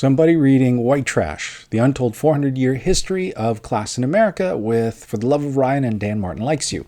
So I'm buddy reading White Trash, the untold 400-year history of class in America with For the Love of Ryan and Dan Martin Likes You.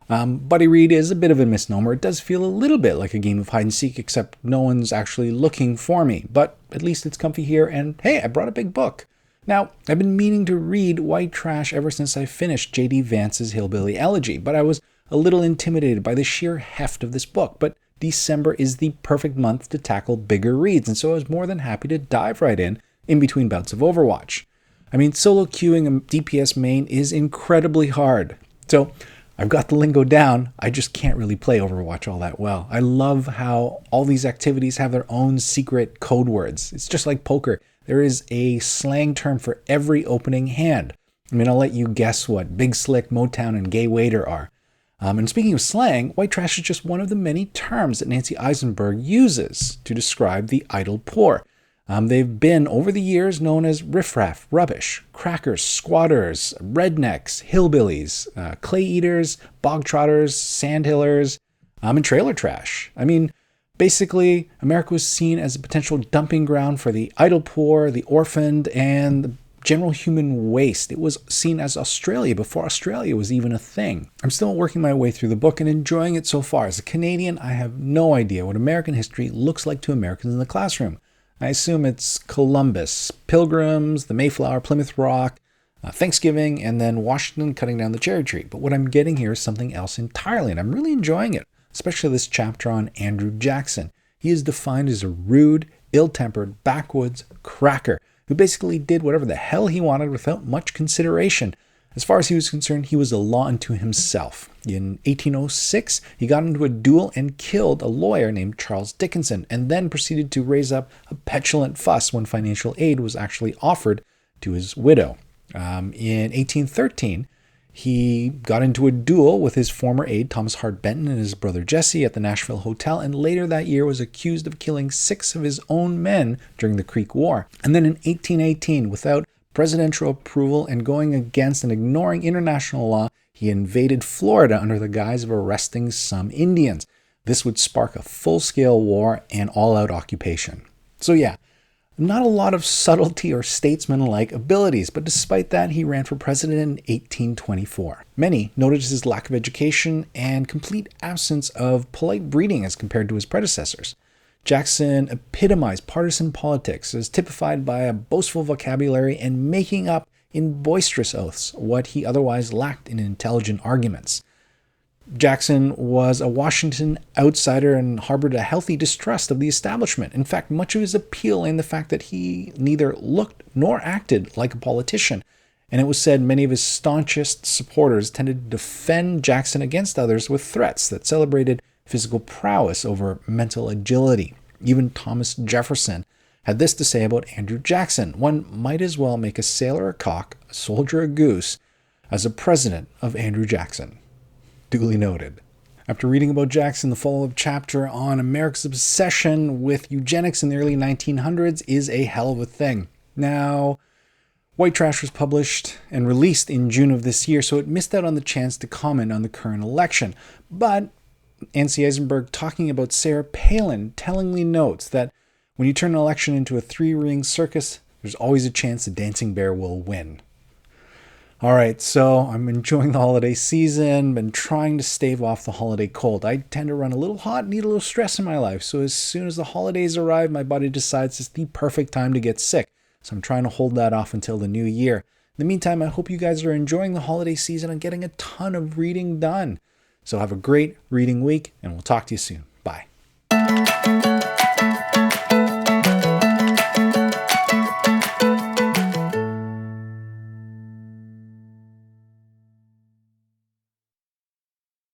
Buddy read is a bit of a misnomer. It does feel a little bit like a game of hide and seek, except no one's actually looking for me. But at least it's comfy here, and hey, I brought a big book. Now, I've been meaning to read White Trash ever since I finished J.D. Vance's Hillbilly Elegy, but I was a little intimidated by the sheer heft of this book. But December is the perfect month to tackle bigger reads, and so I was more than happy to dive right in between bouts of Overwatch. I mean, solo queuing a DPS main is incredibly hard. So I've got the lingo down, I just can't really play Overwatch all that well. I love how all these activities have their own secret code words. It's just like poker. There is a slang term for every opening hand. I mean, I'll let you guess what Big Slick, Motown, and Gay Waiter are. And speaking of slang, white trash is just one of the many terms that Nancy Isenberg uses to describe the idle poor. They've been, over the years, known as riffraff, rubbish, crackers, squatters, rednecks, hillbillies, clay eaters, bog trotters, sandhillers, and trailer trash. I mean, basically, America was seen as a potential dumping ground for the idle poor, the orphaned, and the general human waste. It was seen as Australia before Australia was even a thing. I'm still working my way through the book and enjoying it so far. As a Canadian, I have no idea what American history looks like to Americans in the classroom. I assume it's Columbus, Pilgrims, the Mayflower, Plymouth Rock, Thanksgiving, and then Washington cutting down the cherry tree. But what I'm getting here is something else entirely, and I'm really enjoying it, especially this chapter on Andrew Jackson. He is defined as a rude, ill-tempered, backwoods cracker who basically did whatever the hell he wanted without much consideration. As far as he was concerned, he was a law unto himself. In 1806, he got into a duel and killed a lawyer named Charles Dickinson, and then proceeded to raise up a petulant fuss when financial aid was actually offered to his widow. In 1813, he got into a duel with his former aide Thomas Hart Benton and his brother Jesse at the Nashville Hotel, and later that year was accused of killing 6 of his own men during the Creek War. And then in 1818, without presidential approval and going against and ignoring international law, he invaded Florida under the guise of arresting some Indians. This would spark a full-scale war and all-out occupation. So yeah, not a lot of subtlety or statesman-like abilities, but despite that, he ran for president in 1824. Many noted his lack of education and complete absence of polite breeding as compared to his predecessors. Jackson epitomized partisan politics as typified by a boastful vocabulary and making up in boisterous oaths what he otherwise lacked in intelligent arguments. Jackson was a Washington outsider and harbored a healthy distrust of the establishment. In fact, much of his appeal lay in the fact that he neither looked nor acted like a politician. And it was said many of his staunchest supporters tended to defend Jackson against others with threats that celebrated physical prowess over mental agility. Even Thomas Jefferson had this to say about Andrew Jackson: one might as well make a sailor a cock, a soldier a goose, as a president of Andrew Jackson. Duly noted. After reading about Jackson, the follow-up chapter on America's obsession with eugenics in the early 1900s is a hell of a thing. Now, White Trash was published and released in June of this year, so it missed out on the chance to comment on the current election. But Nancy Isenberg, talking about Sarah Palin, tellingly notes that when you turn an election into a 3-ring circus, there's always a chance the dancing bear will win. All right, so I'm enjoying the holiday season, been trying to stave off the holiday cold. I tend to run a little hot, need a little stress in my life, so as soon as the holidays arrive, my body decides it's the perfect time to get sick. So I'm trying to hold that off until the new year. In the meantime, I hope you guys are enjoying the holiday season and getting a ton of reading done. So have a great reading week, and we'll talk to you soon. Bye.